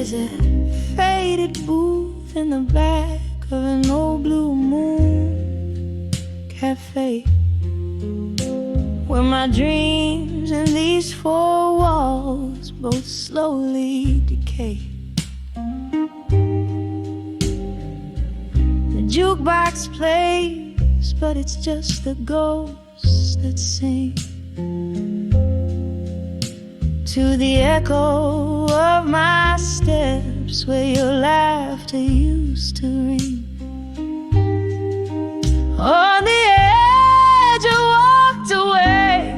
There's a faded booth in the back of an old Blue Moon cafe, where my dreams and these four walls both slowly decay. The jukebox plays, but it's just the ghosts that sing to the echo of my steps where your laughter used to ring. On the edge I walked away,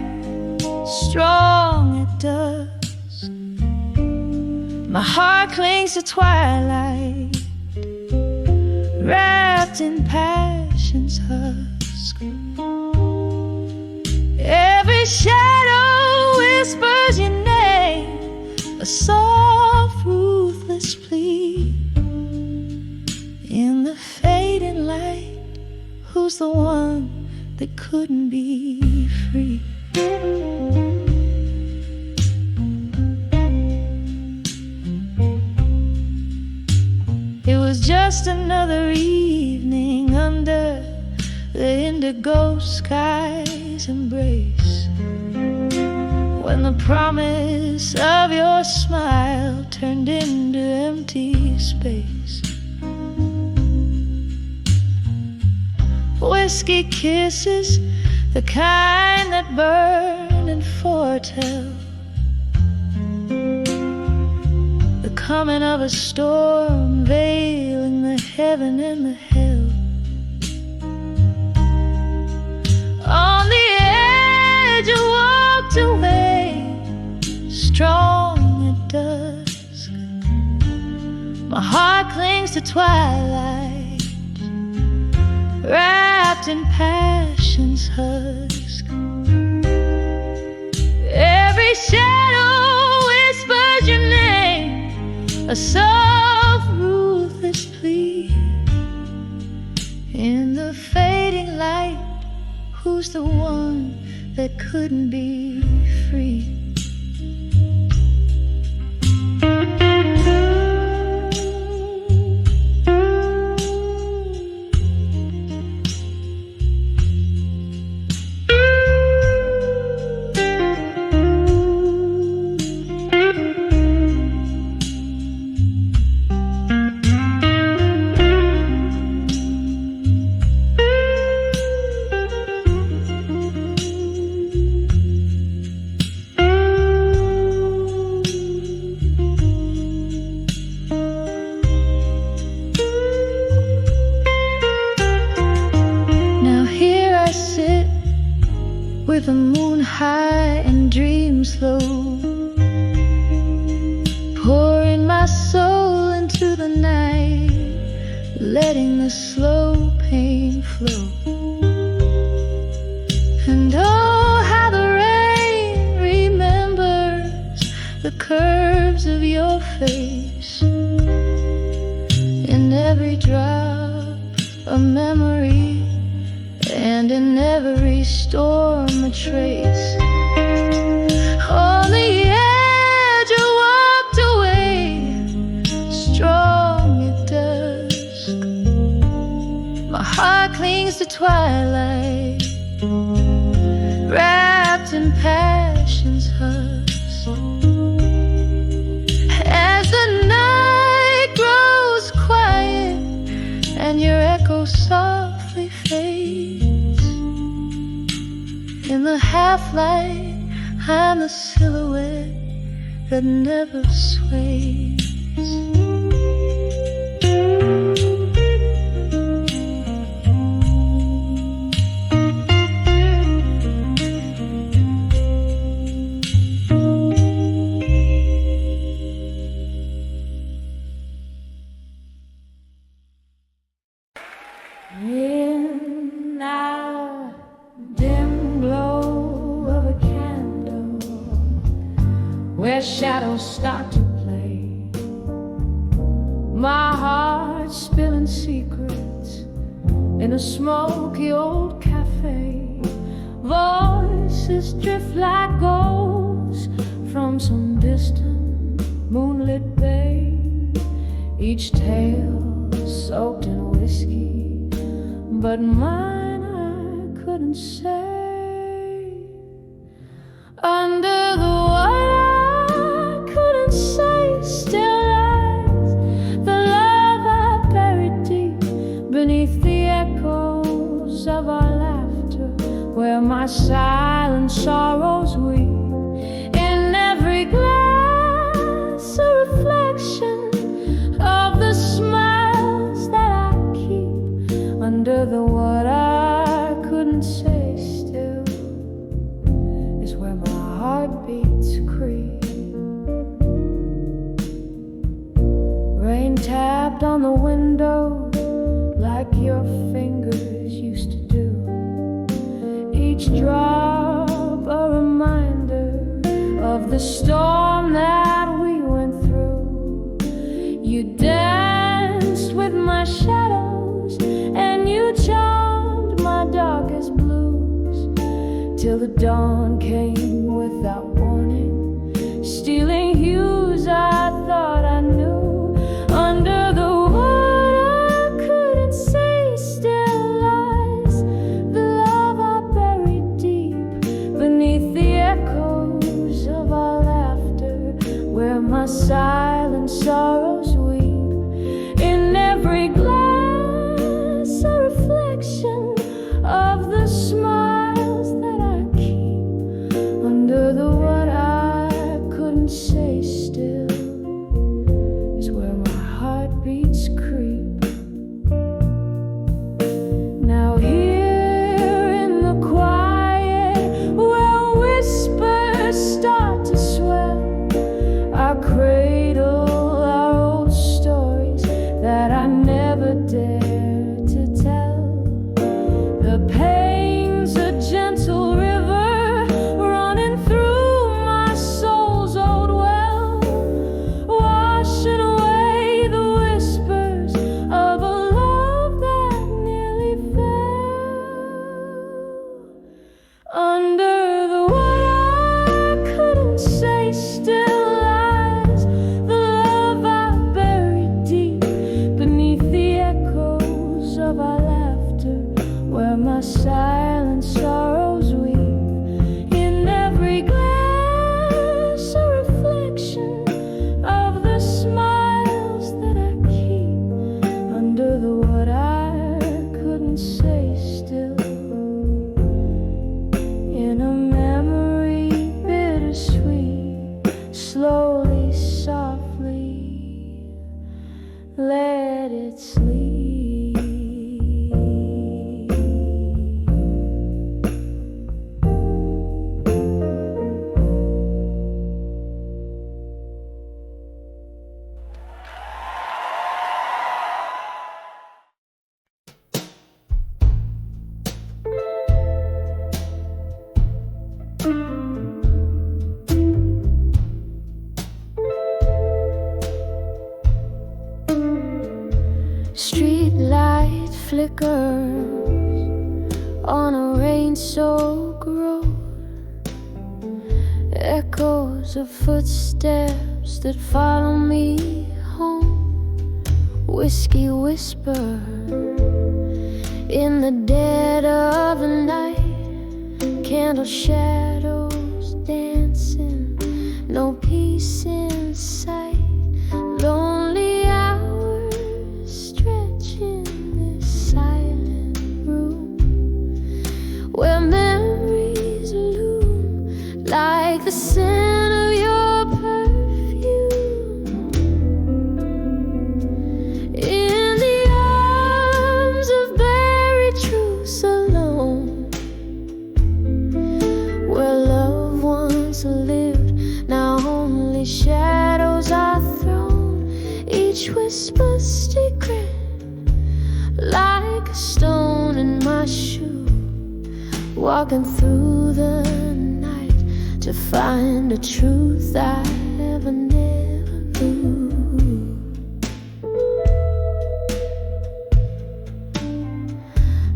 strong at dusk. My heart clings to twilight, wrapped in passion's husk. Every shadow whispers your name, a soft, ruthless plea. In the fading light, who's the one that couldn't be free? It was just another evening under the indigo sky's embrace, when the promise of your smile turned into empty space. Whiskey kisses, the kind that burn and foretell the coming of a storm, veiling the heaven and the hell. On the edge I walked away, strong at dusk. My heart clings to twilight, wrapped in passion's husk. Every shadow whispers your name, a soft, ruthless plea. In the fading light, who's the one that couldn't be free? With the moon high and dreams low, pouring my soul into the night, letting the slow pain flow. And oh, how the rain remembers the curves of your face, in every drop a memory, and in every storm a trace. On the edge I walked away, strong at dusk. My heart clings to twilight, wrapped in passion's husk. As the night grows quiet and your echo softly fades, in the half-light, I'm the silhouette that never sways. In our dim glow of a candle, where shadows start to play, my heart spilling secrets in a smoky old cafe. Voices drift like ghosts from some distant moonlit bay. each tale soaked in whiskey, but mine I couldn't say. Under the water I couldn't say, still lies the love I buried deep beneath the echoes of our laughter, where my silent sorrows weep. In every glass a reflection of the smiles that I keep. Under the what I couldn't say still is where my heart beats creep. Rain tapped on the window like your fingers used to do, each drop a reminder of the storm that we went through. You danced with my shadows and you charmed my darkest blues, till the dawn came without warning, stealing hues I thought I knew. Under the water I couldn't say, still lies the love I buried deep beneath the echoes of our laughter, where my silent sorrows weep. In every glass a reflection of the smiles that I keep. Under the what I couldn't say still is where my heart beats creep. Now here in the quiet, where whispers start to swell, I cradle our old stories that I never dared to tell. The pain's a gentle river running through my soul's old well, washing away the whispers of a love that nearly fell. Under the what I couldn't say still lies the love I buried deep beneath the echoes of our laughter, where my silent sorrows weep. In every glass a reflection of the smiles that I keep. Under the what I couldn't say still, in a memory bittersweet, slowly, softly let it sleep. Street light flickers on a rain-soaked road, echoes of footsteps that follow me home. Whiskey whisper in the dead of the night, candle shadows dancing, no peace in sight. Lonely hours stretch in this silent room, where memories loom like the scent of your perfume. In the arms of buried truths alone, where love once lived, now only shadows are thrown. Each whisper secret, like a stone in my shoe, walking through the night to find a truth I never knew.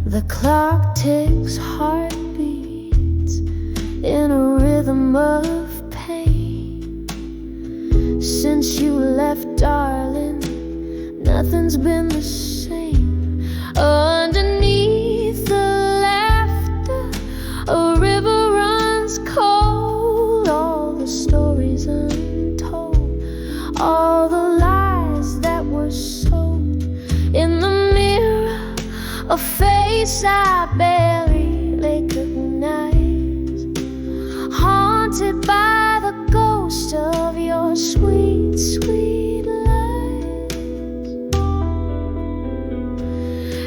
The clock ticks heartbeats in a rhythm of pain. Since you left, darling, nothing's been the same. Underneath the laughter, a river runs cold. All the stories untold, all the lies that were sold. In the mirror, a face I barely recognize, haunted by the ghost of your sweet, sweet lies.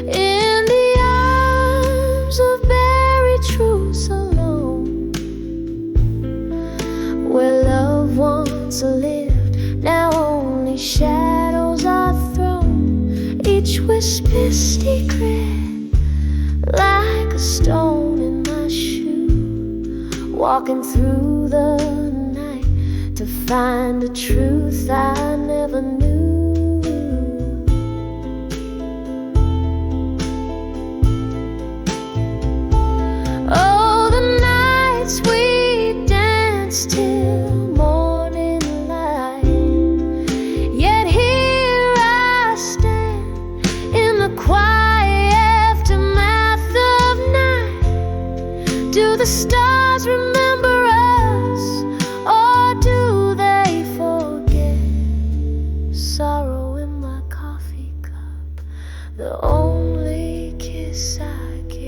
In the arms of buried truths alone, where love once lived, now only shadows are thrown. Each whisper secret, like a stone in my shoe, walking through the night to find a truth I never knew. Oh, the nights we danced till morning light, yet here I stand in the quiet aftermath of night. Do the stars remember us, or do they forget? Sorrow in my coffee cup, the only kiss I get.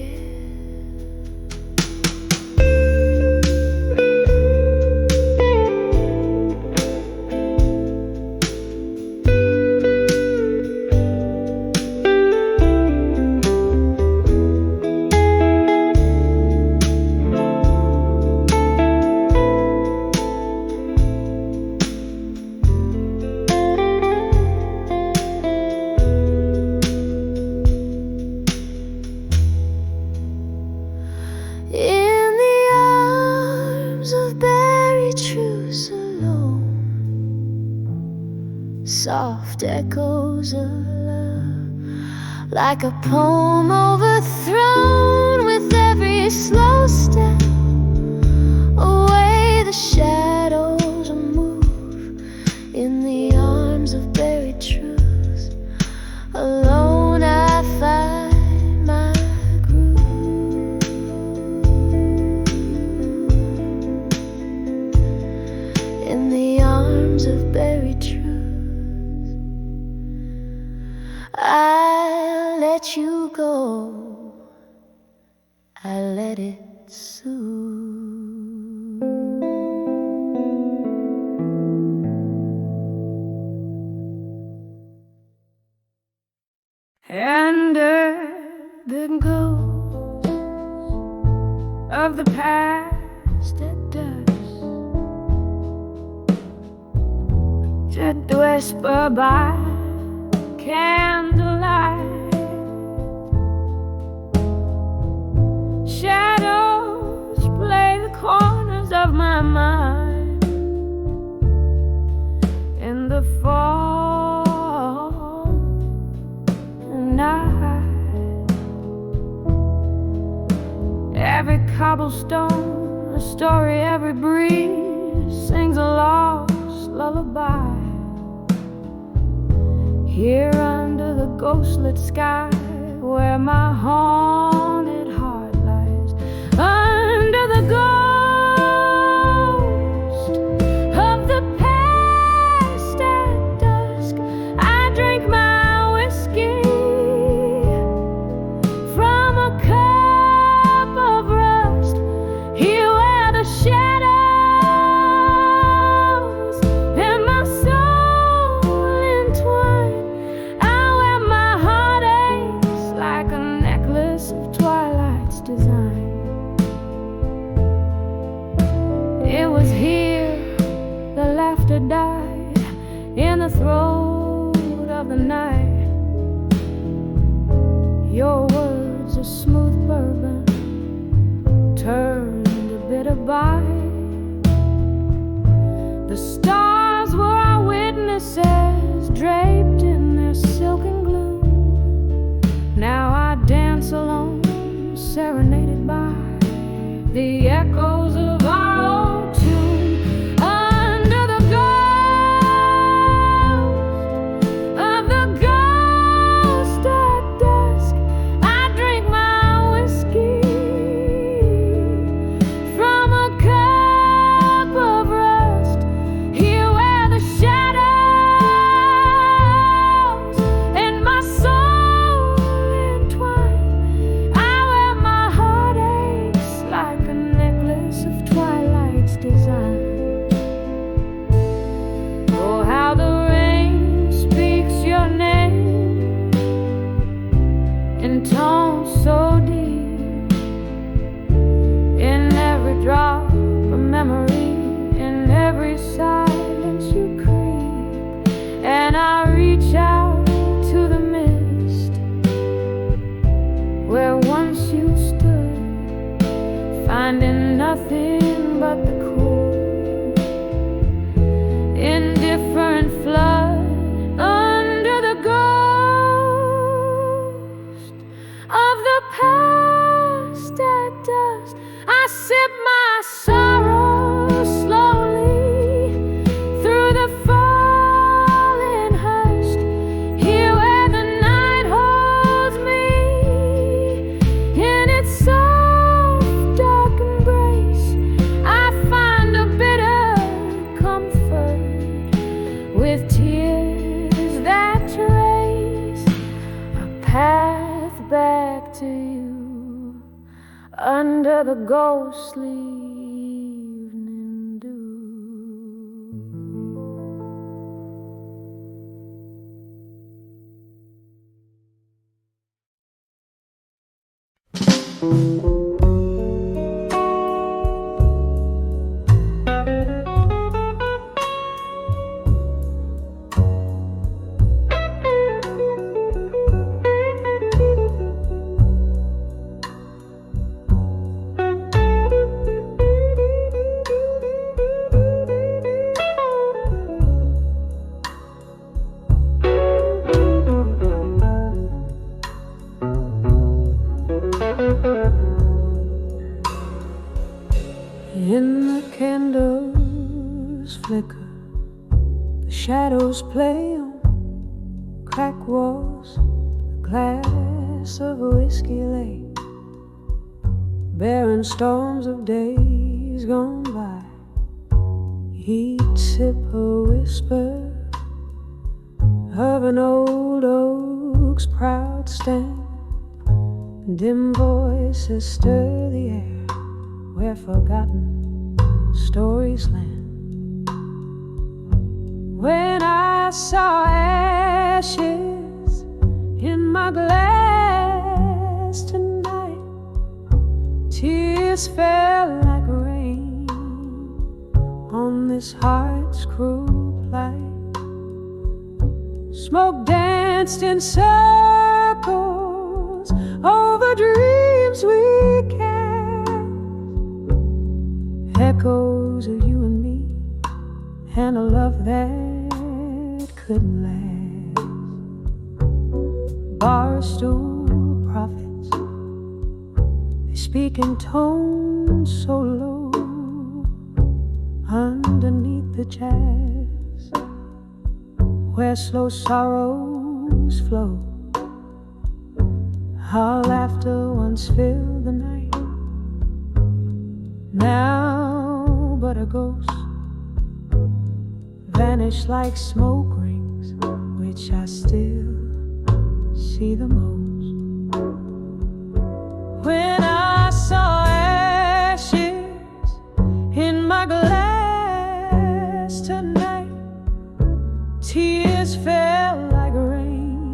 In the arms of buried truths alone, soft echoes of love, like a poem overthrown with every slow step. Away the shadows move in the arms of buried truths. Alone I find my groove. In the arms of buried truths, I let you go, I let it soothe. Under the ghost of the past at dusk, just whisper by candlelight, shadows play the corners of my mind. In the fall night, every cobblestone a story, every breeze sings a lost lullaby. Here under the ghostlit sky, where my haunted heart lies, under the ghost of the past at dusk, I drink my whiskey from a cup of rust. Here where the shadows and my soul entwine, like a necklace of twilight's design. It was here the laughter died, in the throat of the night. Your words, a smooth bourbon, turned a bitter bite. The stars were our witnesses, draped in their silken gloom. Now I dance alone, serenaded by the echoes of our old tune. Under the ghost of the ghost finding nothing but the cool, indifferent flood under the ghost of the past at dusk. I sip my sorrow slowly through the falling husk, here where the night holds me in its soft dark embrace. I find a bitter comfort with tears that trace a path back to you under the ghostly evening dew. In the candles flicker, the shadows play on crack walls. A glass of whiskey lay, barren storms of days gone by. He'd sip a whisper of an old oak's proud stand. Dim voices stir the air where forgotten stories land. When I saw ashes in my glass tonight, tears fell like rain on this heart's cruel plight. Smoke danced in circles over dreams we cast, echoes of you and me, and a love that couldn't last. Barstool prophets, they speak in tones so low underneath the jazz, where slow sorrows flow. Our laughter once filled the night, now but a ghost, vanished like smoke rings, which I still see the most. When I saw ashes in my glass tonight, tears fell like rain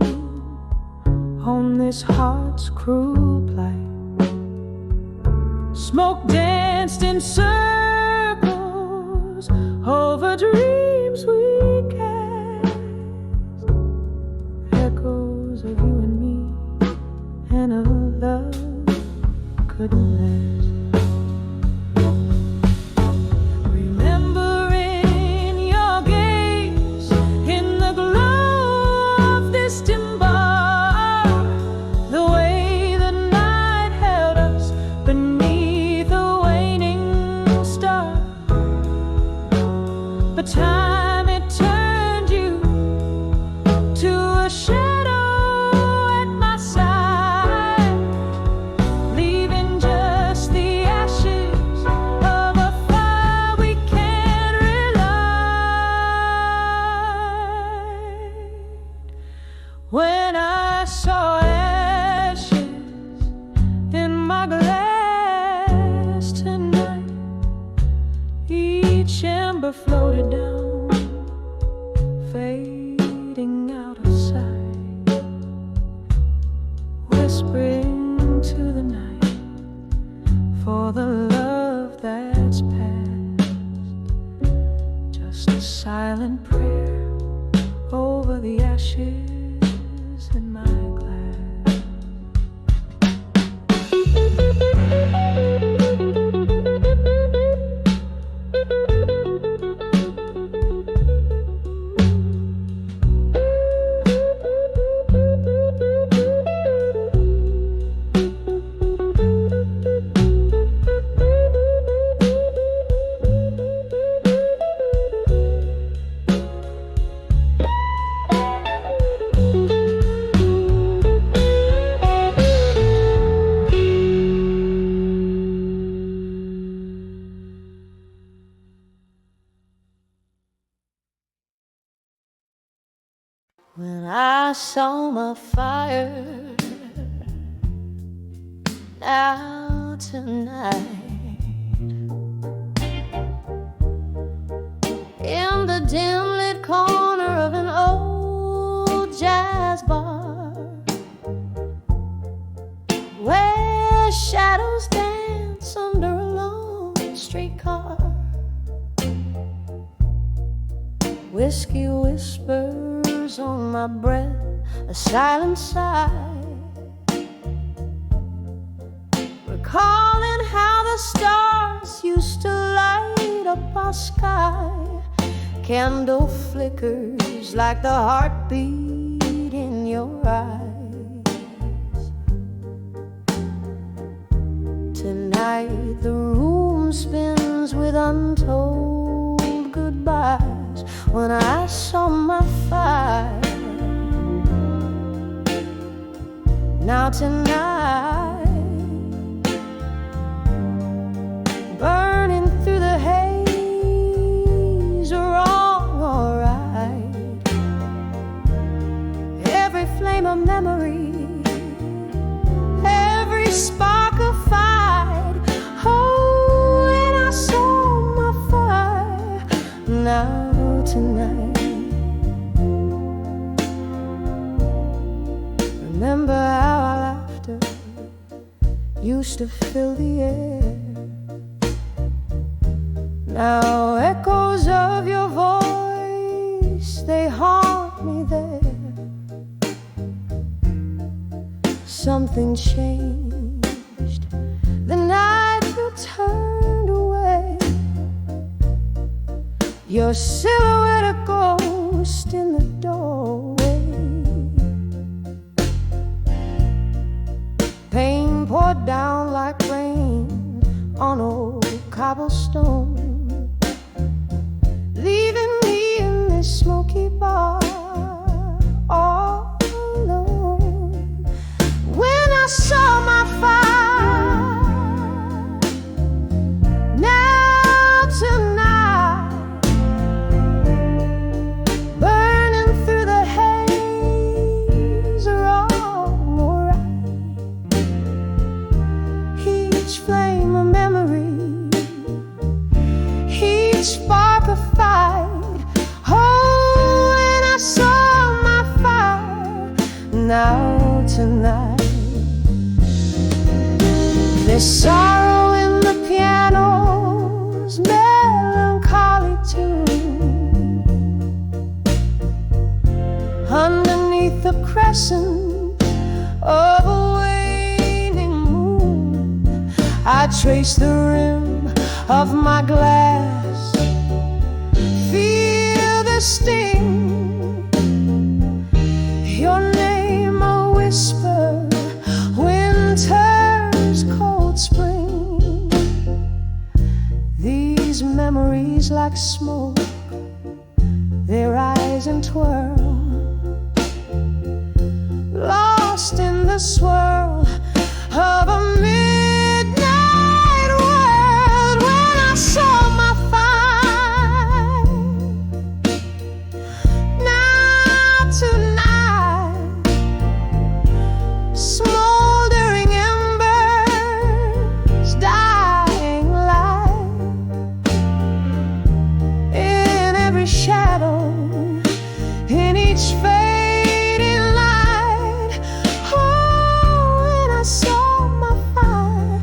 on this heart's cruel plight. Smoke danced in circles over dreams we cast, echoes of you and me, and a love couldn't last. Remembering your gaze in the glow of this dim bar, the way the night held us beneath a waning star. But time, it turned you to a shadow at my side, leaving just the ashes of a fire we can't relight. When I saw ashes in my glass tonight, each ember floated down, fading out of sight, whispering to the night for the love that's past, just a silent prayer over the ashes in my glass. when I saw my fire. Now tonight, in the dim lit corner of an old jazz bar, where shadows dance under a long streetcar, whiskey whispers on my breath, a silent sigh, recalling how the stars used to light up our sky. Candle flickers like the heartbeat in your eyes. Tonight the room spins with untold goodbyes when I saw my fire. Now tonight, burning through the haze, wrong or right, every flame of memory, every spark of fight. Oh, and I saw my fire. Now tonight, remember how our laughter used to fill the air. Now echoes of your voice, they haunt me there. Something changed the night you turned away. Your silhouette a ghost in the doorway. Pain poured down like rain on old cobblestone, leaving me in this smoky bar all alone. When I saw my fire, now tonight, burning through the haze, wrong or right, each flame a memory, each spark a fight. Oh, and I saw my fire. Now tonight, there's sorrow in the piano's melancholy tune, underneath the crescent of a waning moon. I trace the rim of my glass, feel the sting, your name a whisper, winter's cold spring. These memories like smoke, they rise and twirl, lost in the swirl of a midnight world. When I saw my fire, now tonight, smoldering embers, dying light, in every shadow, in each fading light. Oh, and I saw my fire.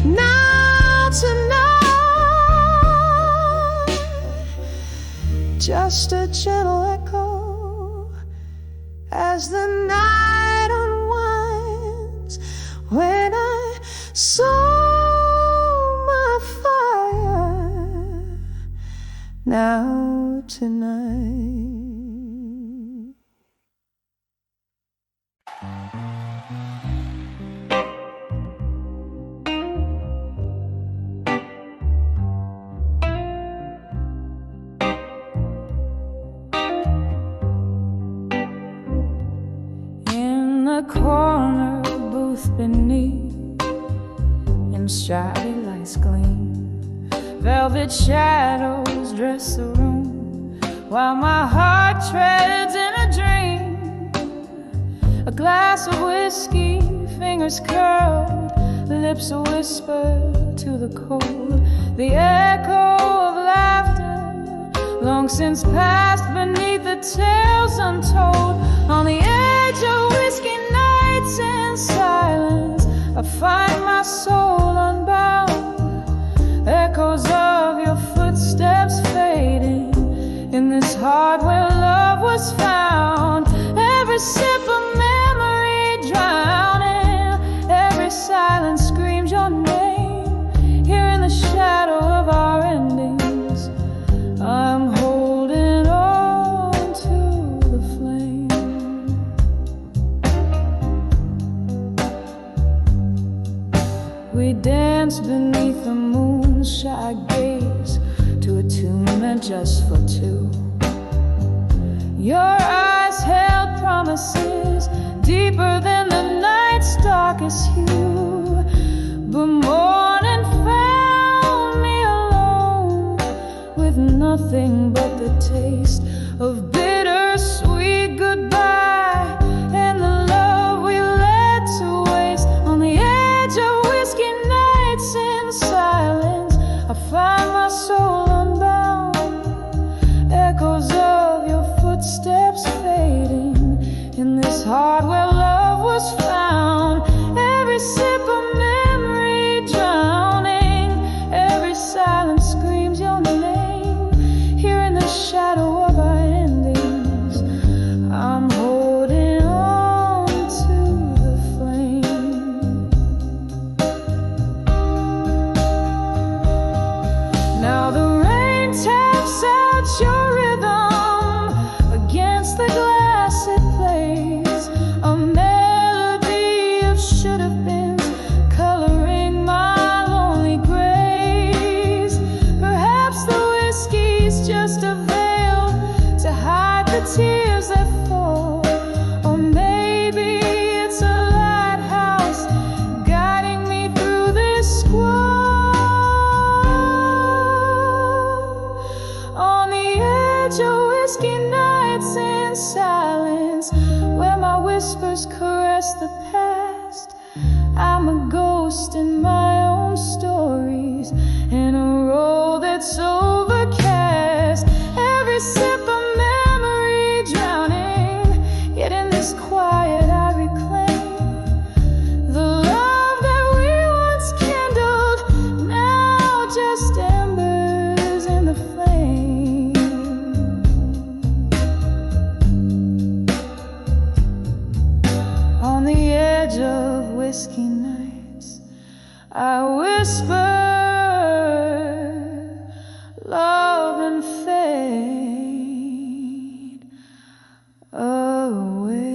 Now tonight, just a gentle echo as the night unwinds. When I saw my fire. Now tonight. In the corner booth beneath, in striped lights gleam, velvet shadows dress the room, while my heart treads in a dream. a glass of whiskey, fingers curled, lips a whisper to the cold. The echo of laughter, long since passed beneath the tales untold. On the edge of whiskey nights in silence, I find my soul unbound. Echoes of your footsteps fading in this heart where love was found. Every sip of memory drowning, every silence screams your name. Here in the shadow of our endings, I'm holding on to the flame. We dance beneath the moon's shy gaze to a tune meant just for two. Your eyes held promises deeper than the night's darkest hue, but morning found me alone with nothing but the taste of bittersweet goodbye and the love we let to waste. On the edge of whiskey nights in silence, I find my soul unbound. Echoes of your footsteps fading in this heart where love was found. Every sip of memory drowning, every silence screams your name. Here in the shadow of our endings, I'm holding on to the flame. Now the rain taps out your rhythm against the glass it plays, a melody of should have been coloring my lonely grays. Perhaps the whiskey's just a veil to hide the tears that fall, or maybe it's a lighthouse guiding me through this squall. On the edge of whiskey nights in silence, where my whispers caress the past, I'm a ghost in my own stories, in a road that's overcast. Every sip of memory drowning, yet in this quiet I reclaim the love that we once kindled, now just embers in the flame. On the edge of whiskey nights, I whisper love and fade away.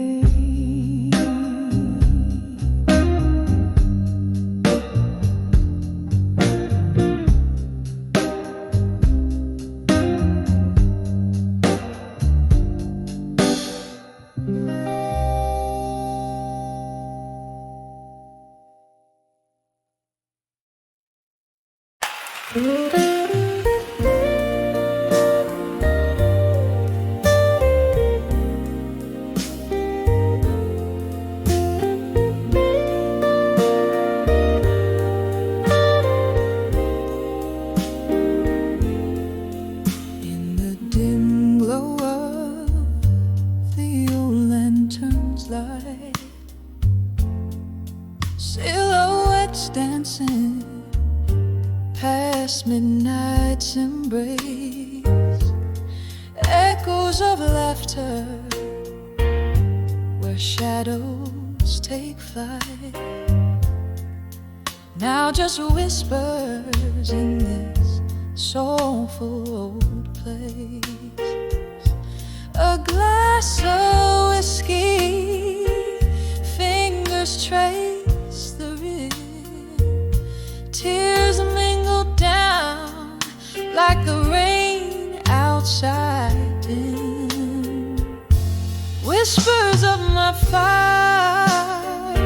In the dim glow of the old lantern's light, silhouettes dancing past midnight's embrace, echoes of laughter where shadows take flight. Now just whispers in this soulful old place. A glass of whiskey, fingers trace the rim, tears mingle down like the rain outside dim. Whispers of my fire,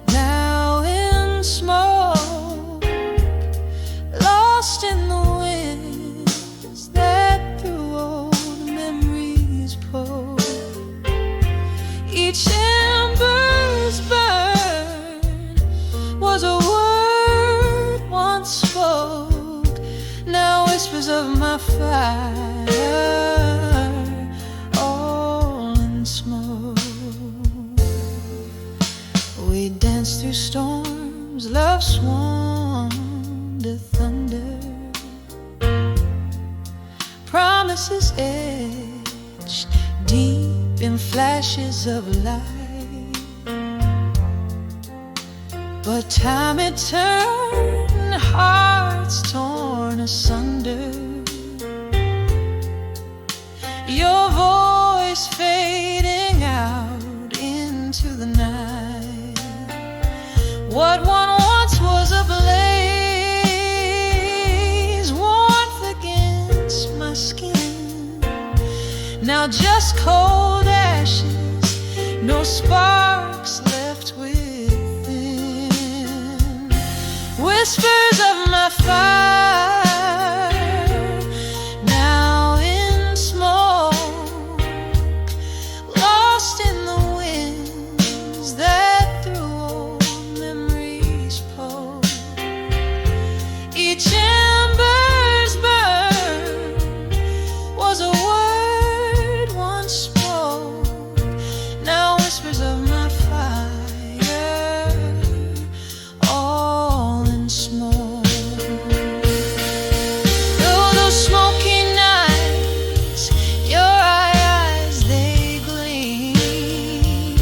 now in smoke, lost in the winds that through old memories pour. Each under thunder, promises etched deep in flashes of light. But time it turned, hearts torn asunder. Your voice fading out into the night. What one once was a blaze, warmth against my skin, now just cold ashes, no sparks left within. Whispers of my fire, now in smoke, lost in the winds that through old memories poke. Each ember's burn was a word once spoke, now whispers of my fire, all in smoke. Though those smoky nights, your eyes they gleam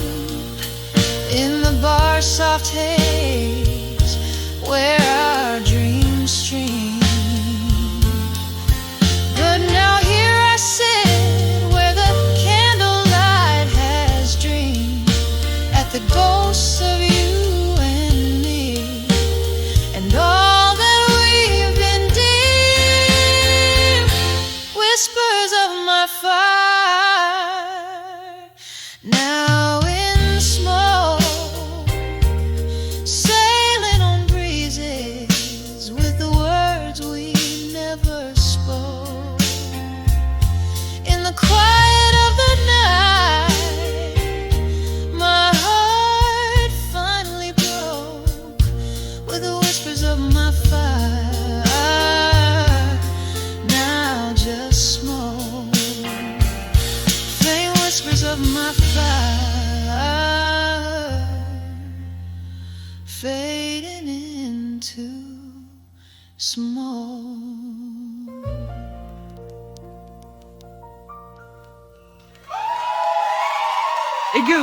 in the bar's soft haze where our dreams stream. But now here I sit where the candlelight has dreamed, at the ghosts of you and me, and all that we've been deep. Whispers of my fire, now in smoke, sailing on breezes with the words we never spoke. In the quiet of the night, my heart finally broke with the whispers of my fire, now just smoke. Faint whispers of my fire, fading into smoke. Ego.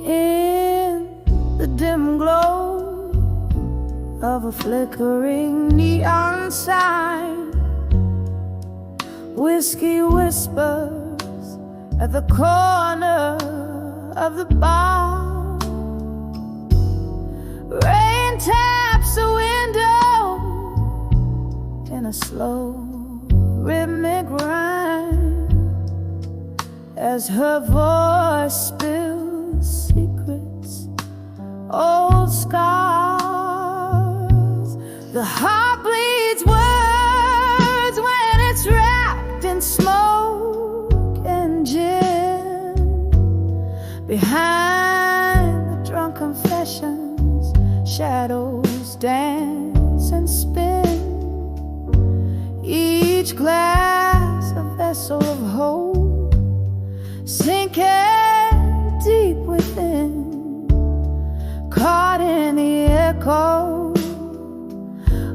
In the dim glow of a flickering neon sign, whiskey whispers at the corner of the bar. Rain taps the window in a slow rhythmic rhyme as her voice spills secrets, old scars. The heart bleeds words when it's wrapped in smoke and gin. Behind the drunk confessions, shadows dance and spin. Each glass a vessel of hope, sinking deep within, caught in the echo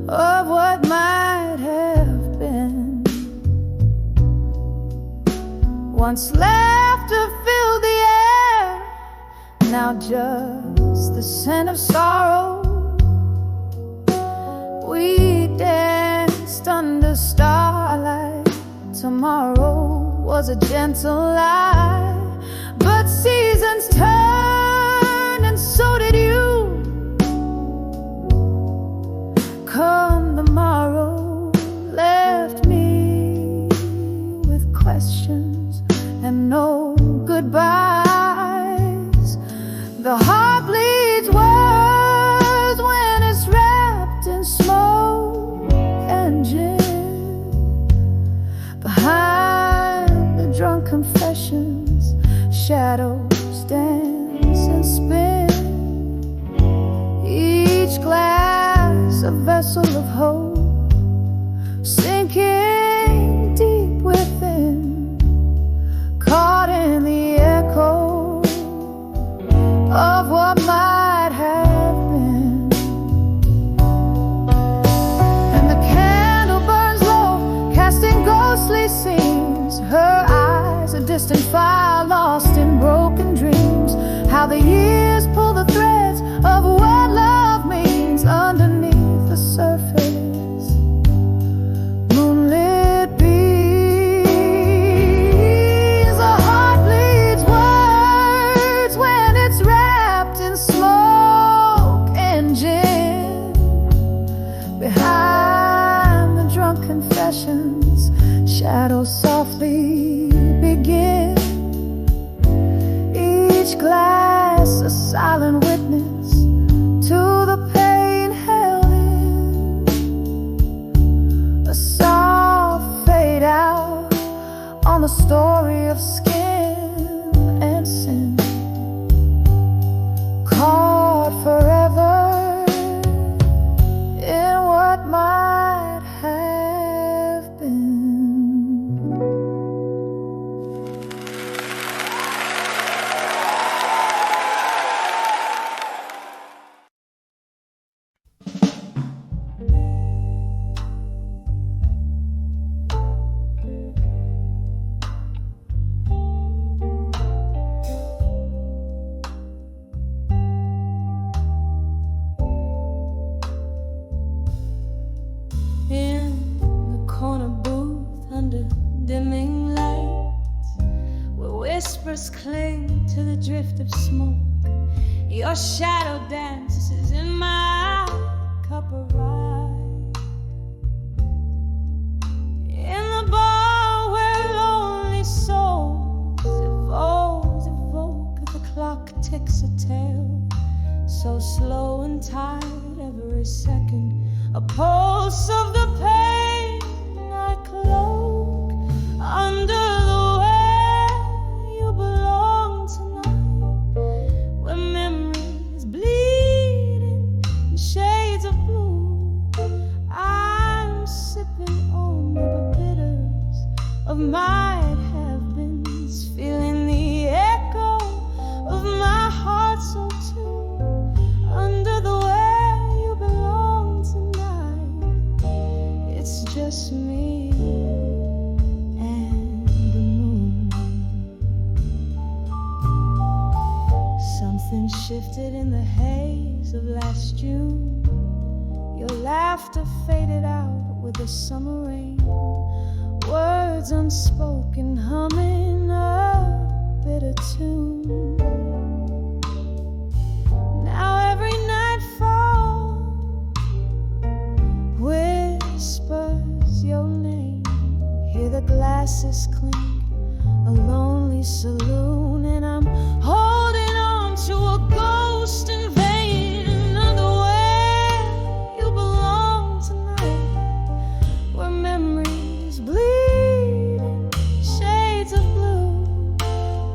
of what might have been. Once laughter filled the air, now just the scent of sorrow. We danced under starlight. Tomorrow was a gentle lie, but seasons turned and so did you. Come the morrow left me with questions and no goodbyes. The heart bleeds words when it's wrapped in smoke and gin. Behind the drunk confessions, shadows dance. a vessel of hope, sinking deep within, caught in the echo of what might have been. And the candle burns low, casting ghostly scenes, her eyes a distant fire lost in broken dreams. How the years pull the threads of what love means underneath the surface. Moonlit bees, a heart bleeds words when it's wrapped in smoke and gin. Behind the drunk confessions, shadows softly begin. Each glass a silent witness to the pain held in. A soft fade out on the story of skin and sin, caught forever in what might have been. In the corner booth under dimming lights, where whispers cling to the drift of smoke, your shadow dances in my cup of rye. In the bar where lonely souls evoke as the clock ticks a tale, so slow and tight every second, a pulse of the pain I cloak under the way you belong tonight, where memories bleed in shades of blue. I'm sipping on the bitters of might have beens, feeling the echo of my heart so true, under the way you belong tonight. It's just me and the moon. Something shifted in the haze of last June. Your laughter faded out with the summer rain, words unspoken humming a bitter tune. Now every nightfall whispers your name, hear the glasses clink, a lonely saloon, and I'm holding on to a ghost in vain. Another way you belong tonight, where memories bleed in shades of blue.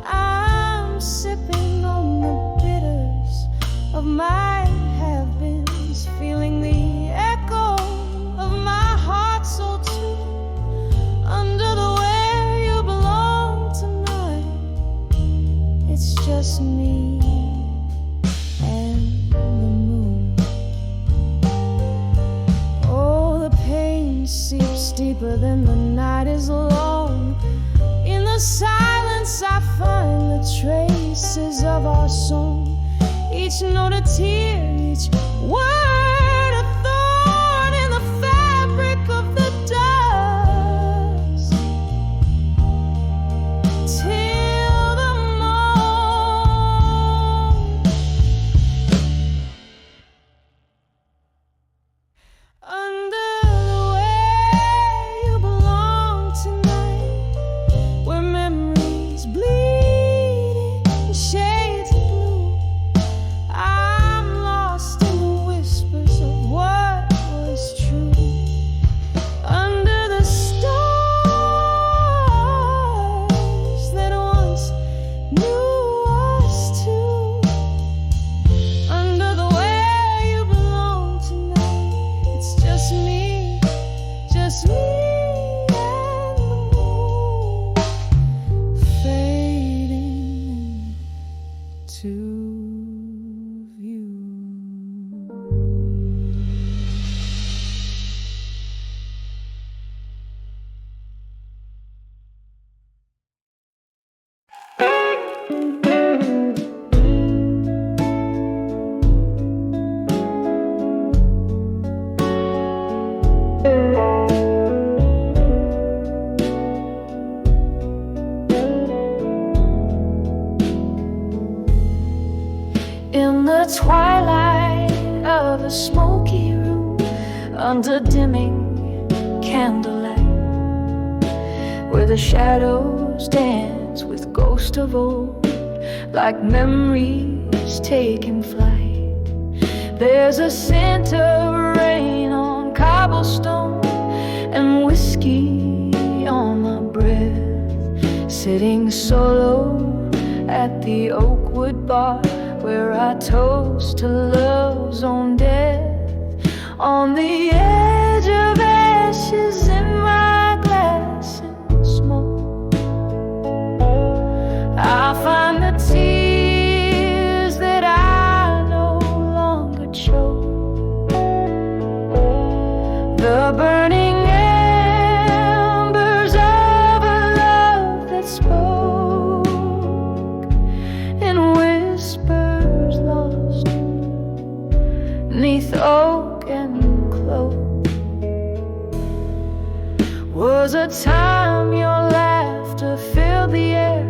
I'm sipping on the bitters of might have beens, feeling the echo of my heart so true, under the way you belong tonight. It's just me and the moon. Oh, the pain seeps deeper than the night is long. In the silence I find the traces of our song, each note a tear, each word a thorn in the fabric of the dust, till the morn. Under the way you belong tonight, where memories bleed in shades of blue. I'm lost to view. In the twilight of a smoky room, under dimming candlelight, where the shadows dance with ghosts of old, like memories taking flight. There's a scent of rain on cobblestone and whiskey on my breath, sitting solo at the Oakwood bar, where I toast to love's own death. On the edge of ashes in my glass and smoke, I find the tears that I no longer choke, the burning embers of a love that spoke in whispers lost neath oak and cloak. Was a time your laughter filled the air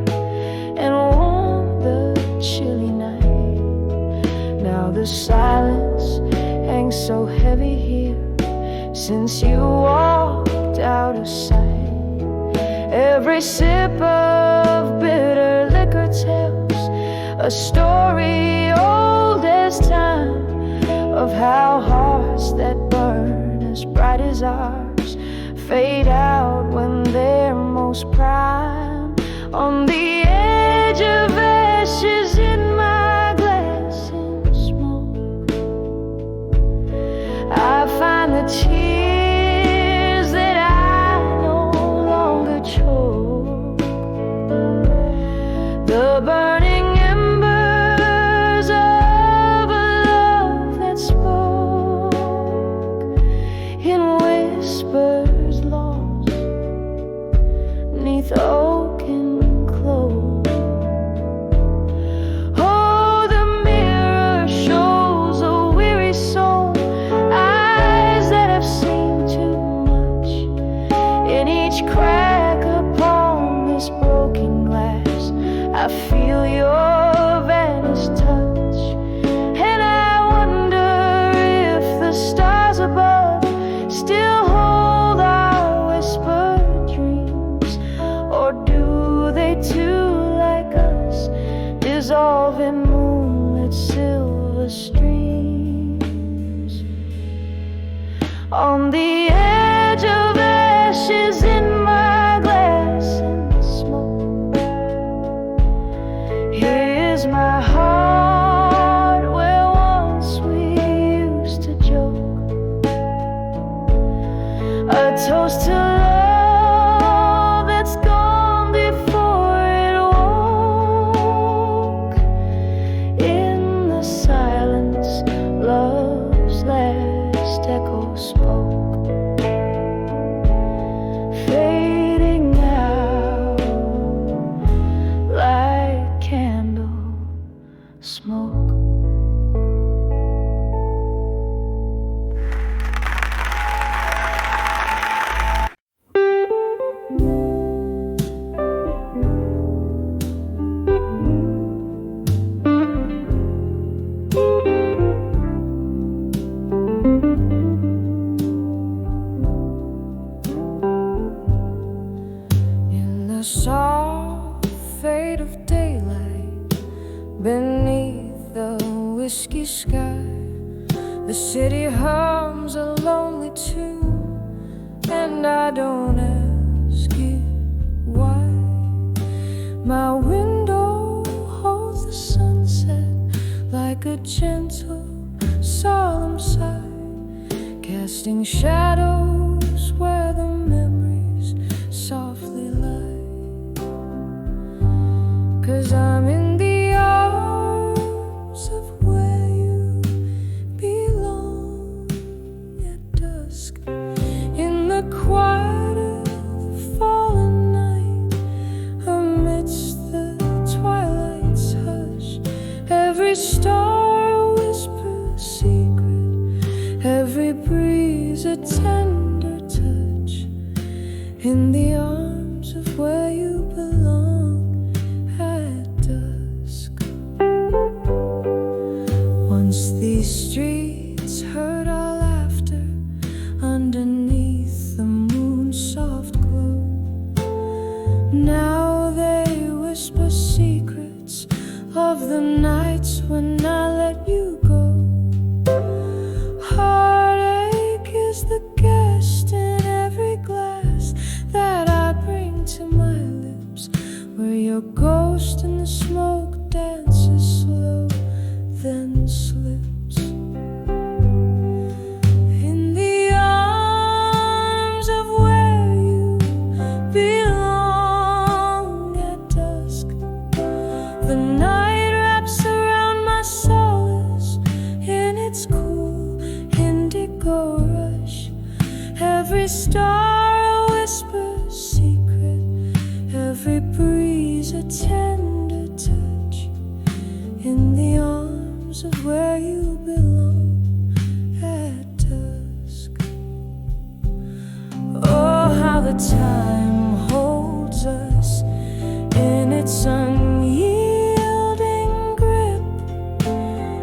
and warmed the chilly night. Now the silence hangs so heavy here since you walked out of sight. Every sip of bitter liquor tells a story old as time, of how hearts that burn as bright as ours fade out when they're most prime. On the edge of ashes in my glass and smoke, I find the tears that I no longer choke, the burning embers of a love that spoke in whispers lost neath oak and cloak. Oh, the mirror shows a weary soul, eyes that have seen too much. In each crack upon this broken glass, I feel your vanished touch, and I wonder if the stars above still hold our whispered dreams, or do they too, like us, dissolve in moonlit silver streams? On the edge of ashes in my glass and smoke, here's my heart where once we used to joke, a toast to love that's gone before it woke. In the silence, love's last echo spoke, fading out like candle smoke. In the soft fade of daylight, beneath the whiskey sky, the city hums a lonely tune, and I don't ask it why. My window holds the sunset like a gentle, solemn sigh, casting shadows where the memories softly lie. 'Cause I'm in the arms star whispers a secret, every breeze a tender touch, in the arms of where you belong at dusk. Once these streets heard our laughter underneath the moon's soft glow. Now they whisper secrets of the nights when I let you go. Heartache is the guest in every glass that I bring to my lips, where your ghost in the smoke dances slow, then slips. In the arms of where you belong at dusk, the night wraps around my solace in its cool indigo rush. Every star a whisper secret, every breeze a tender touch, in the arms of where you belong at dusk. Oh, how the time holds us in its unyielding grip,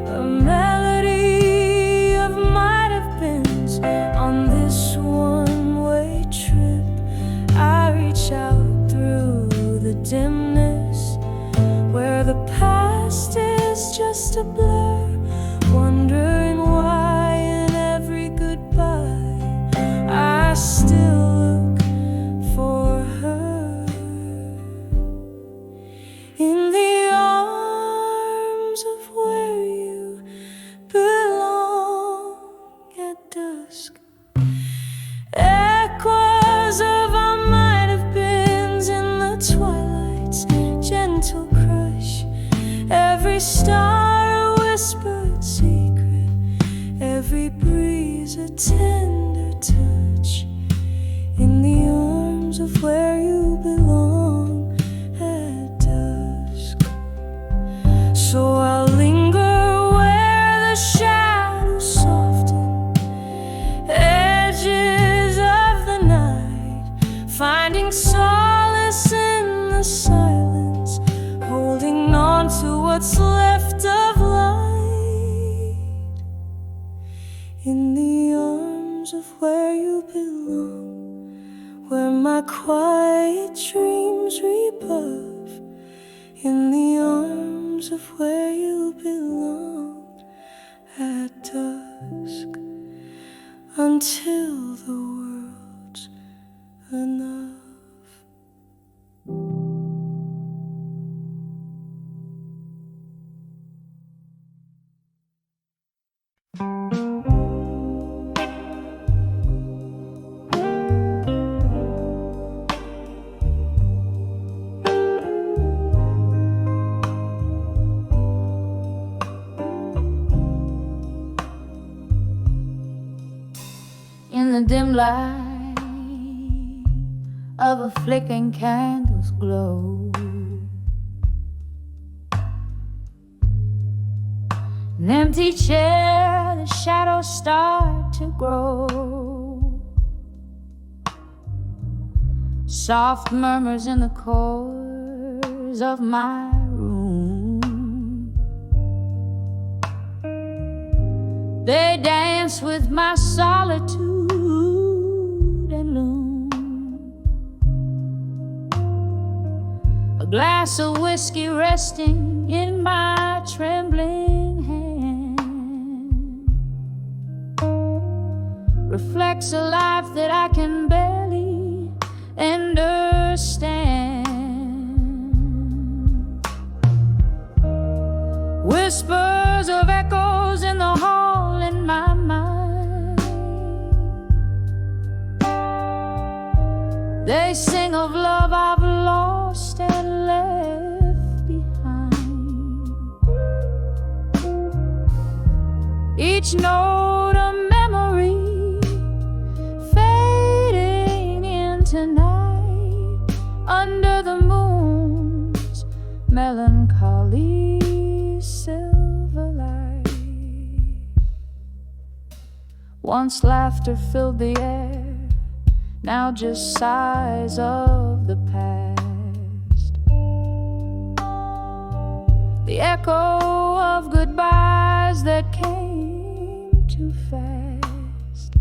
a melody of might have beens on this one-way trip. I reach out through the dimness where the past is just a blur, wondering why in every goodbye I still look for her. In the arms of where you belong at dusk, echoes of our might have beens in the twilight's gentle crush. Every star a whispered secret, every breeze a tender touch, in the arms of where you belong at dusk. So I'll linger where the shadows soften, edges of the night, finding solace in the silence, holding on to what's left of light, in the arms of where you belong, where my quiet dreams rebuff, in the arms of where you belong at dusk, until the world's enough. In the dim light of a flickering candle's glow, an empty chair, the shadows start to grow. Soft murmurs in the corners of my room, they dance with my solitude and loom. A glass of whiskey resting in my trembling hand reflects a life that I can barely understand. Whispers of echoes in the hall in my mind, they sing of love I've lost and left behind. Each note a memory fading into night under the moon's melancholy silver Once laughter filled the air, now just sighs of the past. The echo of goodbyes that came too fast.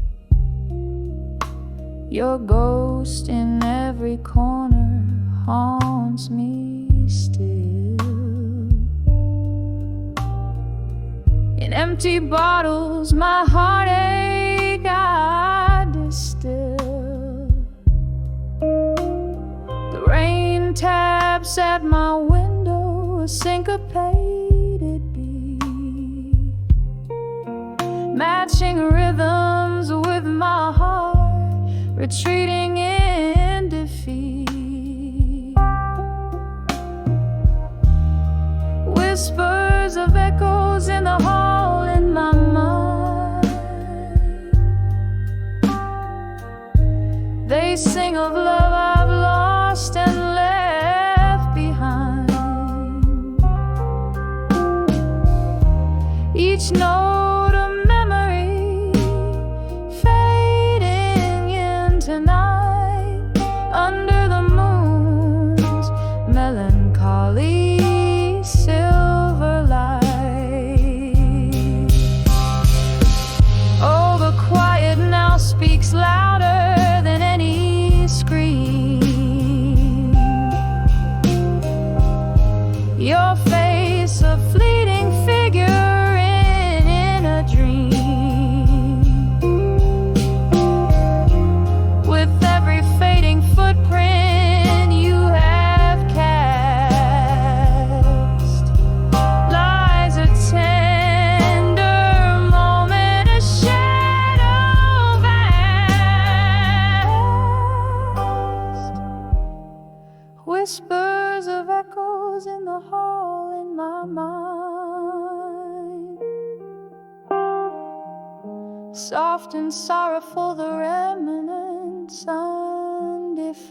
Your ghost in every corner haunts me still. In empty bottles my heartache I distill. The rain taps at my window, a syncopated beat, matching rhythms with my heart, retreating in defeat. Whispers of echoes in the hall in my mind, they sing of love I've lost and left behind. Each note a memory fading into night under the moon's melancholy silver light. Oh, the quiet now speaks louder than any scream. Your face a fleeting figure in a dream. With every fading footprint you have cast lies a tender moment, a shadow vast. Whispers of echoes in the hall in my mind, soft and sorrowful the remnants undefined.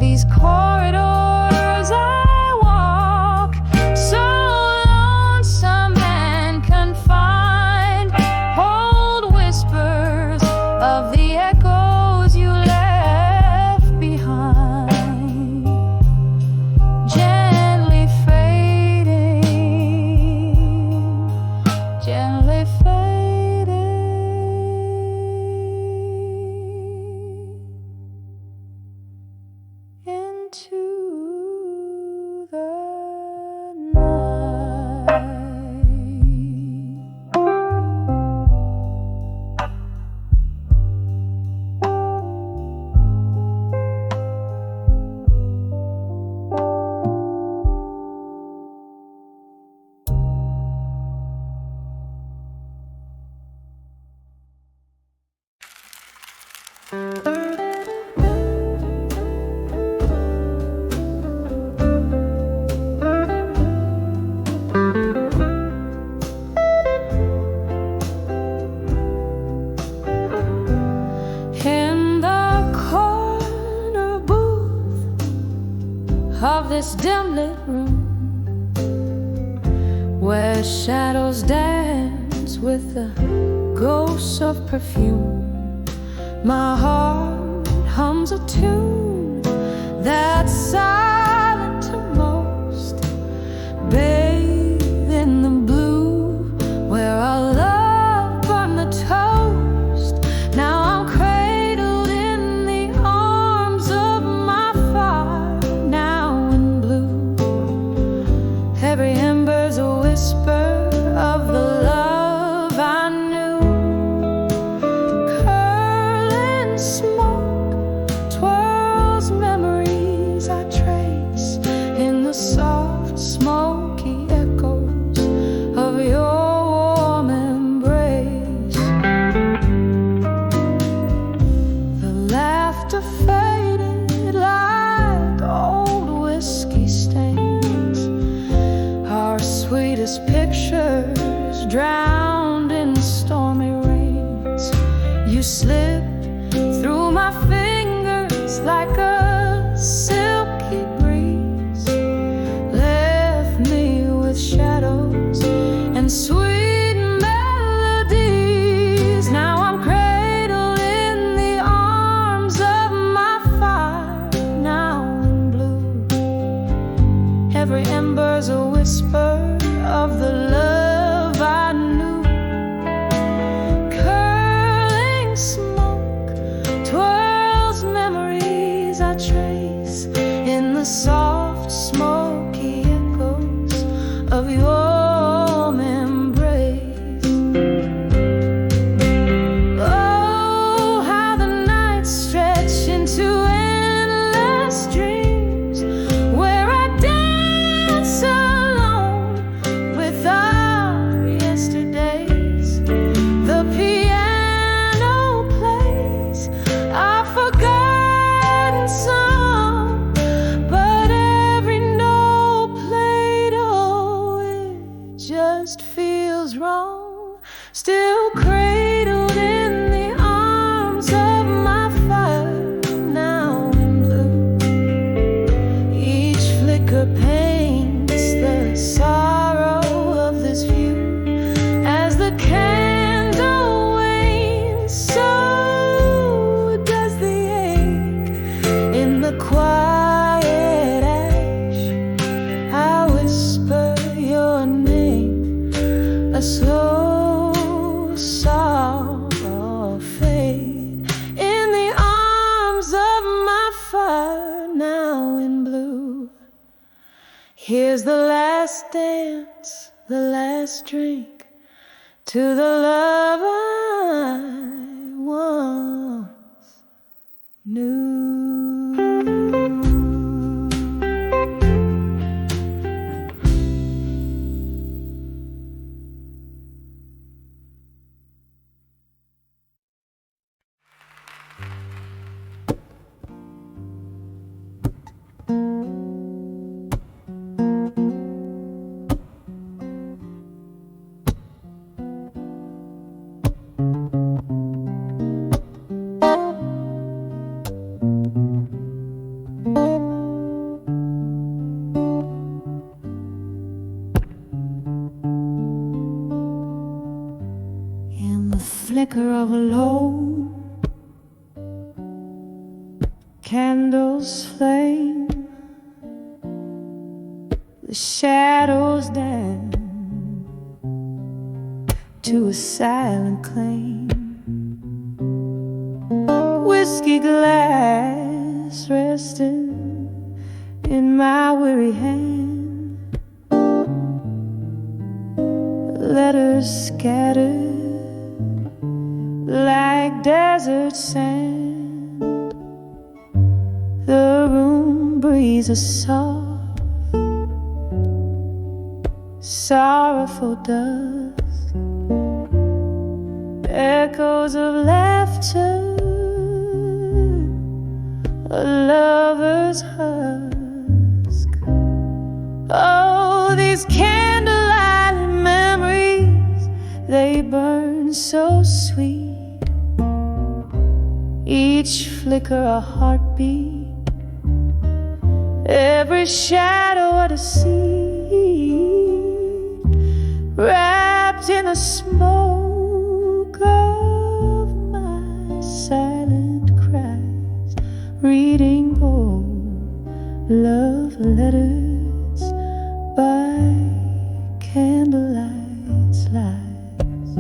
These corridors I walk, so lonesome and confined, hold whispers of the echoes you left behind, gently fading, gently fading into the night. In the corner booth of this dim lit room, where shadows dance with the ghosts of perfume, my heart hums a tune that's silent to most, bathed in the blue where our love burned the toast. Now I'm cradled in the arms of my fire, now in blue. Every ember's a whisper of the love I knew. Curling smoke twirls memories I trace in the soft, smoky echoes of your warm embrace. The laughter faded like old whiskey stains, our sweetest pictures drowned in stormy rains. You slipped through my fingers like a silky breeze, left me with shadows and sweet memories. every ember's a whisper of the love I knew. Curling smoke twirls memories I trace in the soft, smoky echoes of your still cradled in the arms of my fire, now in blue. Each flicker paints the sorrow of this view. As the candle wanes, so does the ache in the quiet ash. I whisper your name, a slow here's the last dance, the last drink to the love I once knew. Flicker of a low candle's flame, the shadows dance to a silent claim. Whiskey glass resting in my weary hand, letters scattered like desert sand. The room breathes a soft, sorrowful dust, echoes of laughter, a lover's husk. Oh, these candlelight memories, they burn so sweet. Each flicker a heartbeat, every shadow a deceit, wrapped in the smoke of my silent cries, reading old love letters by candlelight's lights.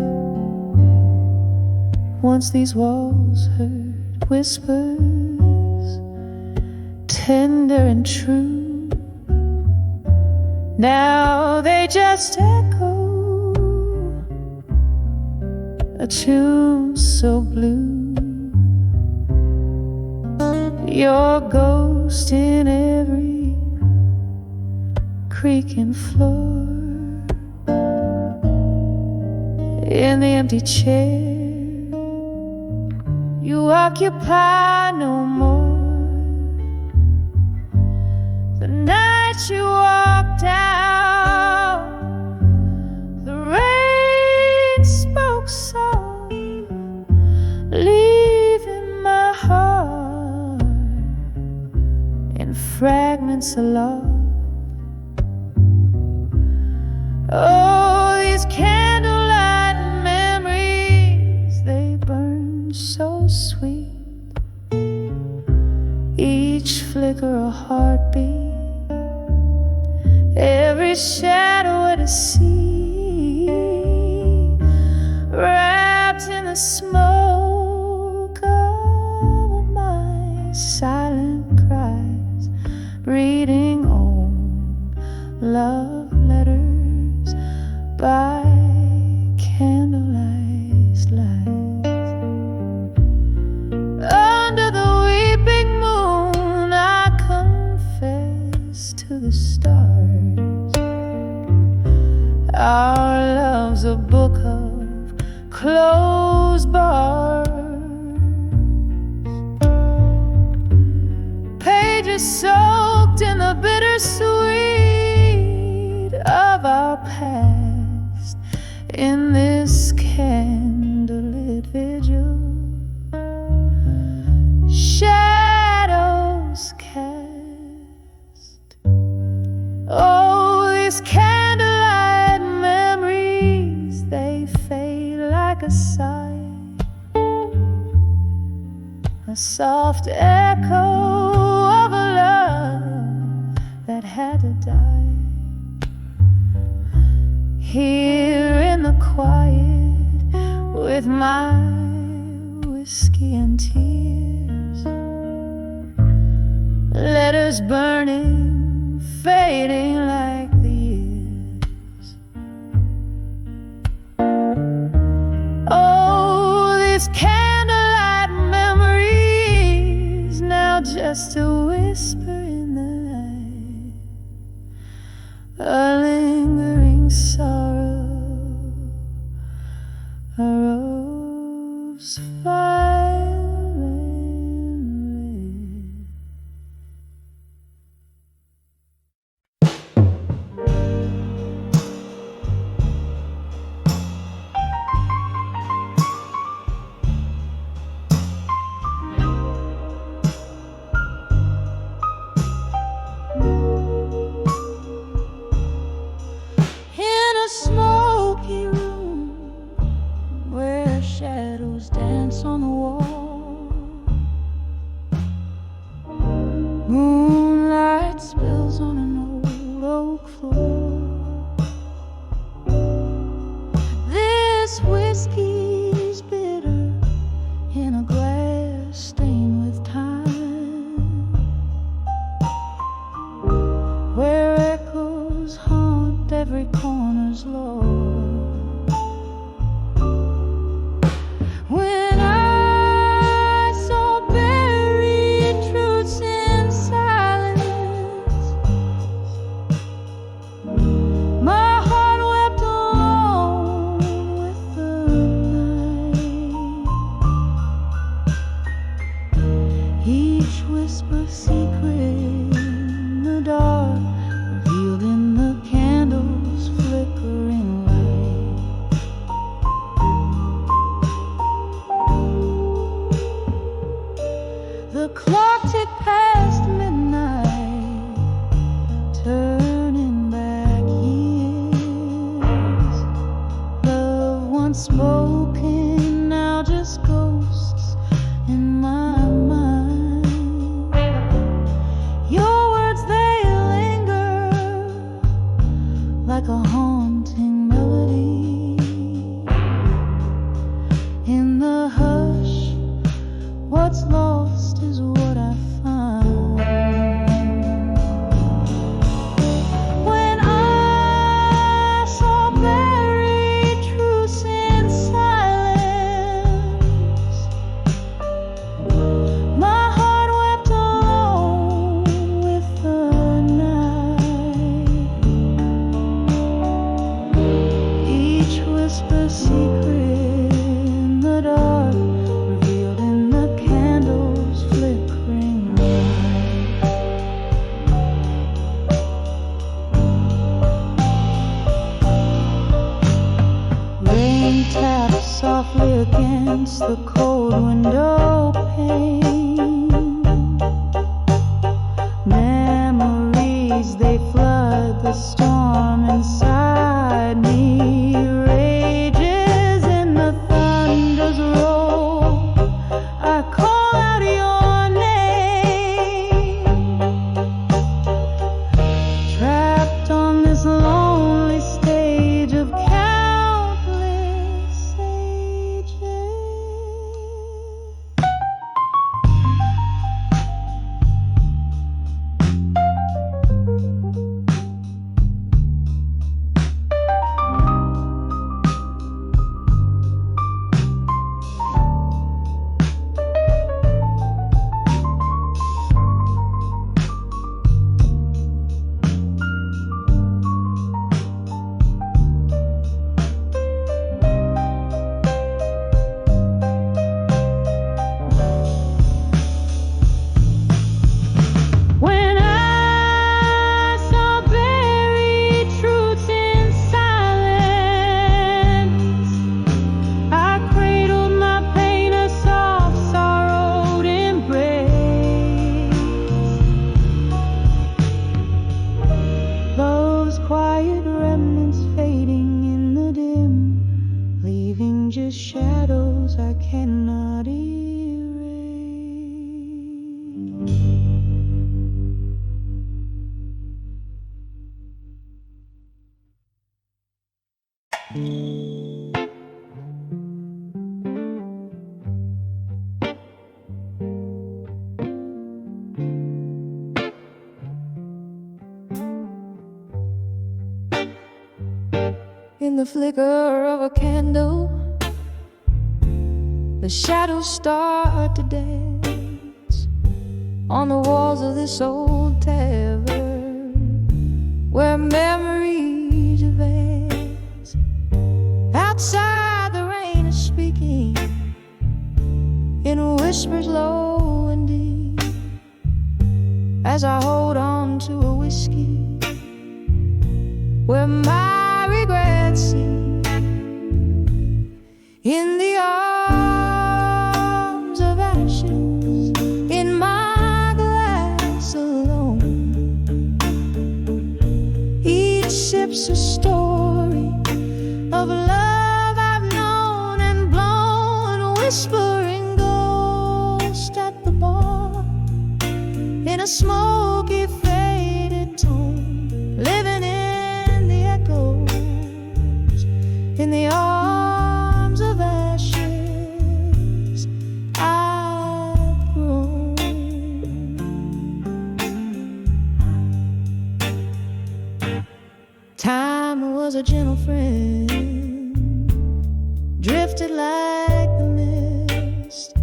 Once these walls heard whispers, tender and true. Now they just echo a tune so blue. Your ghost in every creaking floor, in the empty chair you occupy no more. The night you walked out, the rain spoke soft, leaving my heart in fragments aloft. Oh, these candlelight memories, they burn so sweet. Each flicker a heartbeat, every shadow at a sea, wrapped in the smoke of my silent cries, reading old love letters by candlelight light. Under the weeping moon I confess to the stars, our love's a book of closed bars, pages soaked in the bittersweet of our past, in this candlelit vigil, shadows cast. Oh, these candlelight memories, they fade like a sigh, a soft echo of a love that had to die. Here in the quiet, with my whiskey and tears, letters burning, fading like the years. Oh, these candlelight memories, now just a whisper in the night, a lingering sorrow, a rose violin in a smoky room where shadows dance on the wall. Moonlight spills on an old oak floor. This whiskey's bitter in a glass stained with time, where echoes haunt every corner's lore. When I saw buried truths in silence, my heart wept alone with the night. Each whisper secret in the dark, revealed in the candle's flickering light. The clock ticked past midnight, turning back years. Love once spoken, now just ghosts in my mind. Your words, they linger like a haunting melody. In the hush, what's lost is what I find. When I saw buried truths in silence, my heart wept alone with the night. Each whisper secret in the dark, revealed in the candle's flickering light. Rain taps softly against the cold window pane. Memories, they flood the storm inside me. Rages in the thunder's roll, I call out your name. Trapped on this long In the flicker of a candle, the shadows start to dance on the walls of this old tavern where memories advance. Outside the rain is speaking in whispers low and deep as I hold on to a whiskey where my regrets seem. In the arms of ashes, in my glass alone, each sip's a story of love I've known and blown, whispering ghost at the bar in a smoky faded tone, living in the echoes, in the arms of ashes I've grown. Time was a gentle friend, drifted like the mist,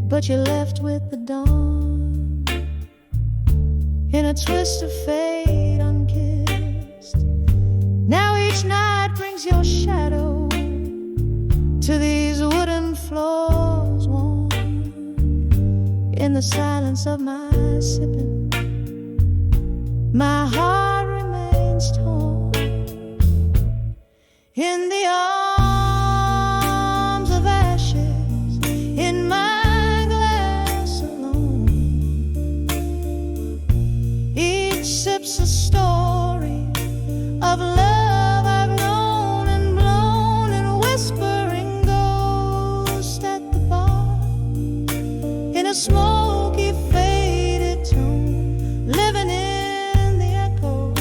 but you left with the dawn in a twist of fate unkissed. Now each night brings your shadow to these wooden floors warm. In the silence of my sipping, my heart remains torn. In the arms of ashes, in my glass alone, each sip's a story of love I've known and blown, and whispering ghost at the bar in a smoky faded tone, living in the echoes,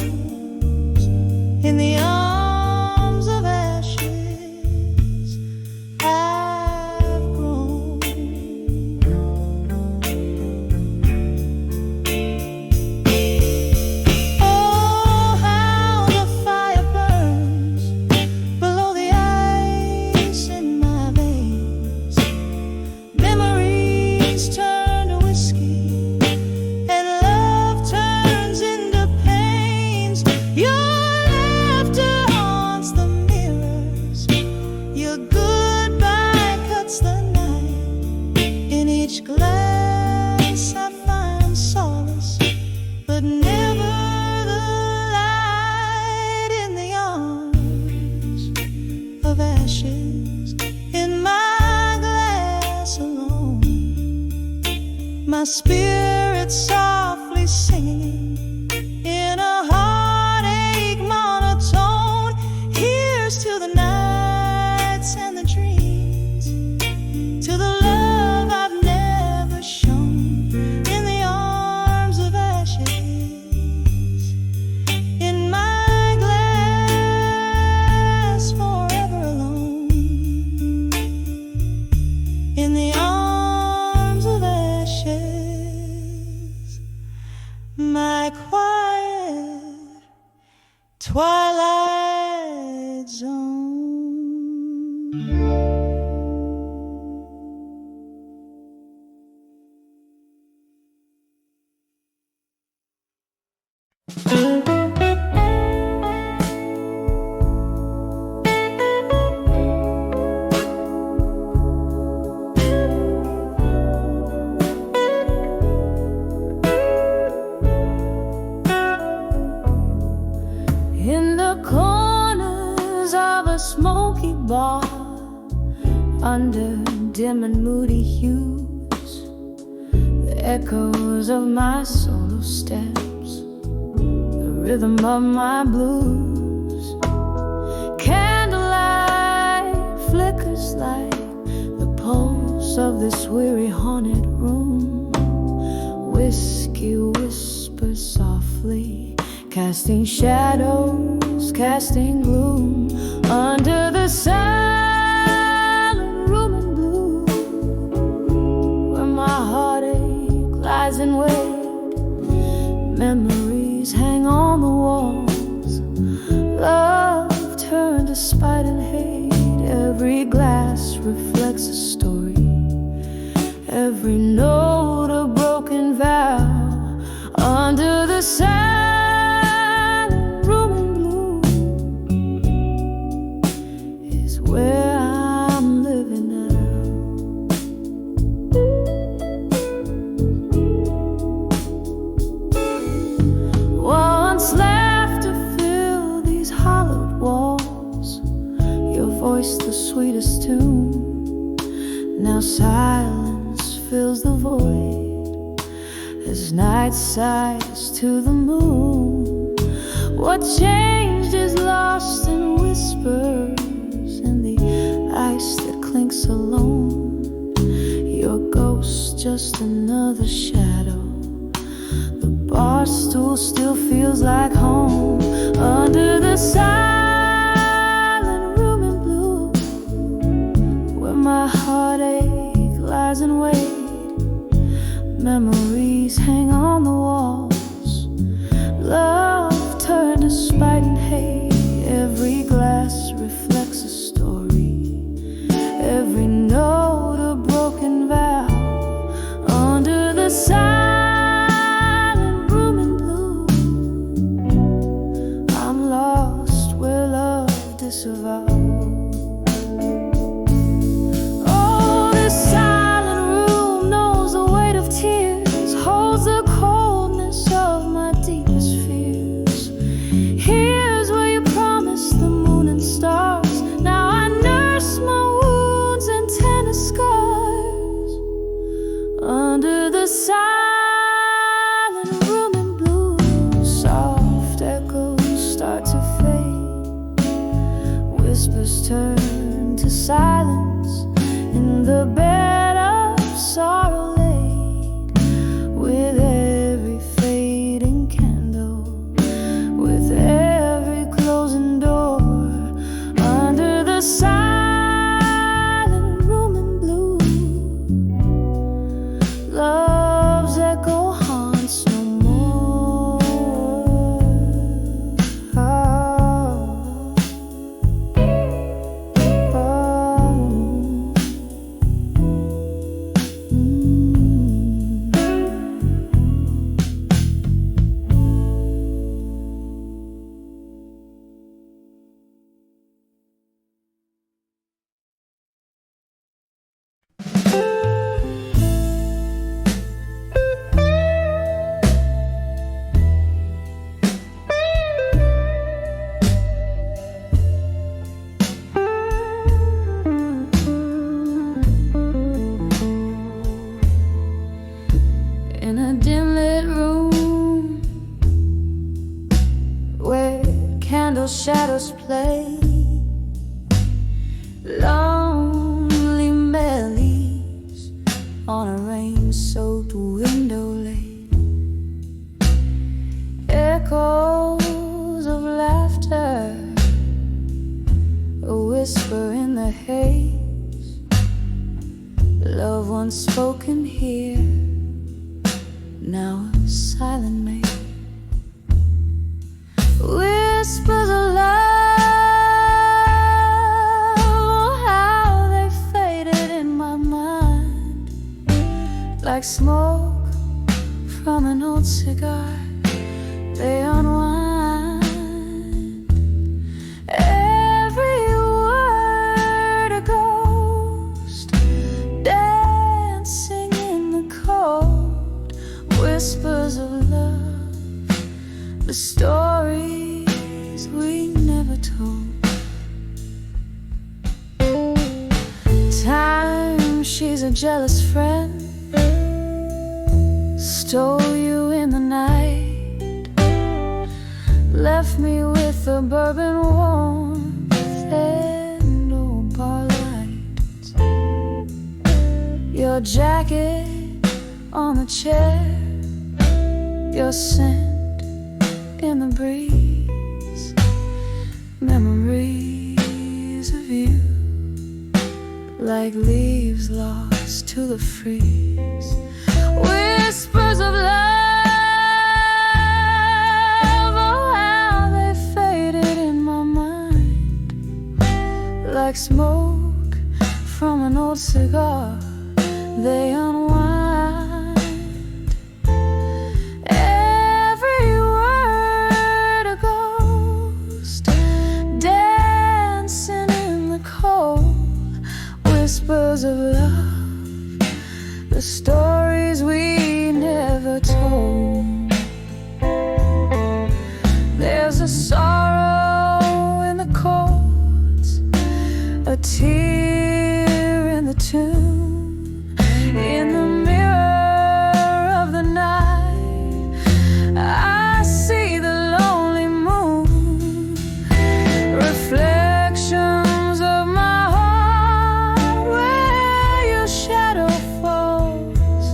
in the arms of ashes I've grown. Oh, how the fire burns below the ice in my veins. Memories turn to whiskey and love turns into pains. Your laughter haunts the mirrors, your goodbye cuts the night. In each glass I find solace, but never the light. In the arms of ashes, in my glass alone, my spirit softly singing in a heartache monotone. Here's to the nights and the dreams, to the love I've never shown. In the arms of ashes, in my glass forever alone. In the arms of ashes, my quiet twilight zone. In the corners of a smoky bar, under dim and moody hues, the echoes of my solo steps, the rhythm of my blues. Candlelight flickers like the pulse of this weary haunted room. Whiskey whispers softly, casting shadows, casting gloom under the silent room in blue, where my heartache lies in wait. Memories hang on the walls, love turned to spite and hate. Every glass reflects a story, every note a broken vow. Under the silent room in blue is where I'm living now. Once laughter filled these hollowed walls, your voice the sweetest tune. Now silence fills the void as night sighs to the moon. What changed is lost in whispers, in the ice that clinks alone. Your ghost just another shadow, the bar stool still feels like home. Under the silent room in blue, where my heartache lies in wait. Memories hang on the walls, love turned to spite and hate. Every glass reflects a story, every note a broken vow. Under the silent room in blue, I'm lost where love disavowed. Oh, this silent room knows the weight of tears, holds the coldness of my deepest fears. Here's where you promised the moon and stars. Now I nurse my wounds and tender scars. Under the silent room in blue, soft echoes start to fade. Whispers turn to silence in the bed of sorrow laid. With every fading candle, with every closing door. Under the silent room in blue, love's echo haunts no more. Oh, in a dim lit room where candle shadows play, lonely melodies on a rain-soaked window lane. Echoes of laughter, a whisper in the haze. Love once spoken here, now a silent maid. Whispers of love, oh, how they faded in my mind, like smoke from an old cigar. They unwind. Every word a ghost, dancing in the cold. Whispers of love, the stories we never told. Time, she's a jealous friend, stole you in the night, left me with a bourbon warmth and old bar lights. Your jacket on the chair, your scent in the breeze, memories of you. like leaves lost to the freeze. Whispers of love, oh how they faded in my mind, like smoke from an old cigar, they unwind. Every word a ghost, dancing in the cold. Whispers of love, the stories we never told. There's a sorrow in the chords, a tear in the tune. In the mirror of the night, I see the lonely moon, reflections of my heart where your shadow falls.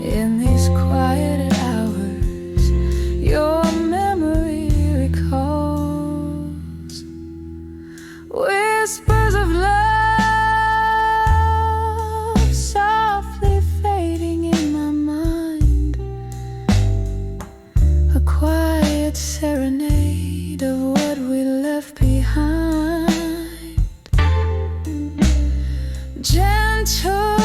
In these quiet hours, your memory recalls. Whispers of love, softly fading in my mind, a quiet serenade of what we left behind. Gentle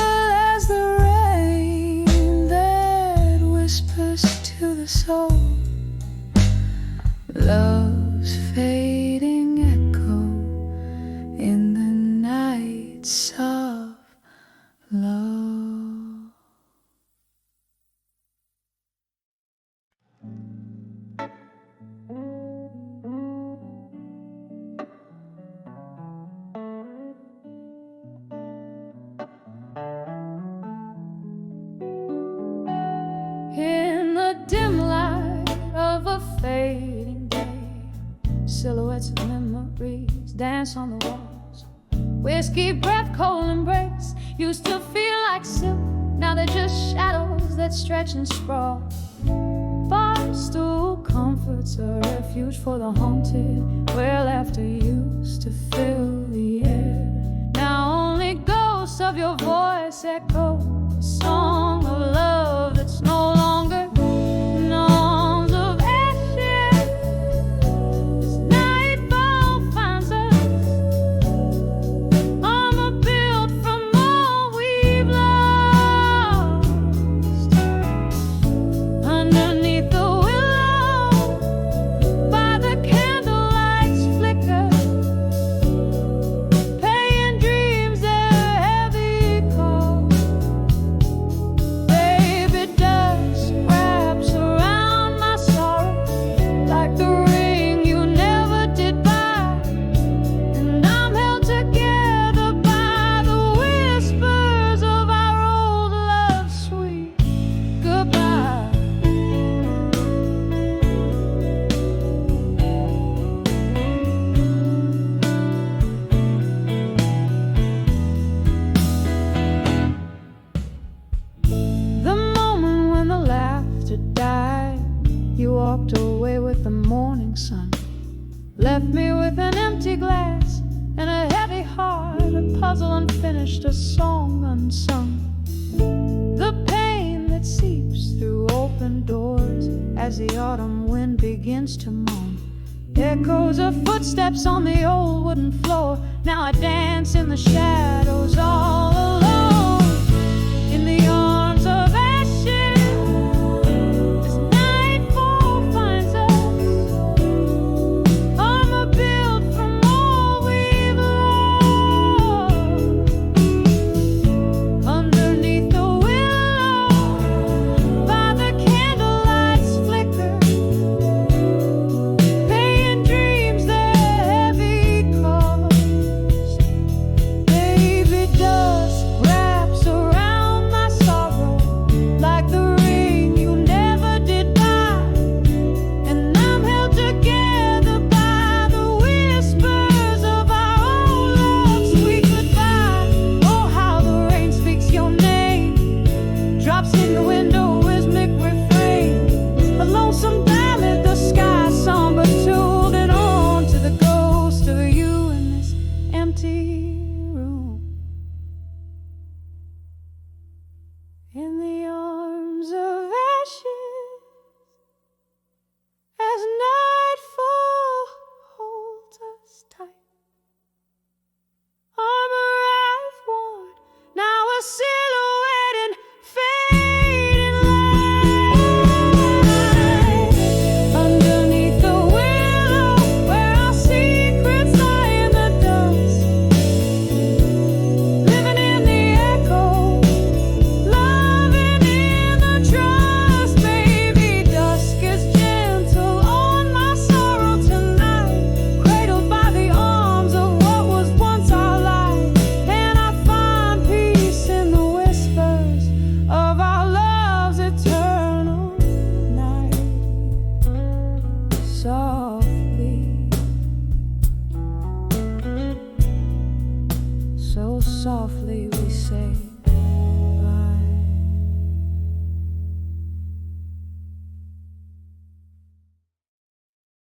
as the rain that whispers to the soul, love's fading echo in the nights of love. In the dim light of a fading day, silhouettes of memories dance on the walls. Whiskey breath, cold embrace, used to feel like silk, now they're just shadows that stretch and sprawl. Barstool comforts a refuge for the haunted, where laughter used to fill the air. Now only ghosts of your voice echo a song of love that's no longer noms of ashes. As nightfall finds us, armor built from all we've lost. Underneath the willow, by the candlelight's flicker, paying dreams their heavy call. Baby, dust wraps around my sorrow like the ring you never did buy, and I'm held together by the whispers of our old love's sweet goodbye. The moment when the laughter died, you walked away with the morning sun, left me with an empty glass and a heavy heart, a puzzle unfinished, a song unsung. The pain that seeps through open doors as the autumn wind begins to moan. Echoes of footsteps on the old wooden floor. Now I dance in the shadows all alone, in the arms of ashes. As nightfall finds us, armor built from all we've lost. Underneath the willow, by the candlelight's flicker, paying dreams their heavy cost. Baby, dust so softly we say.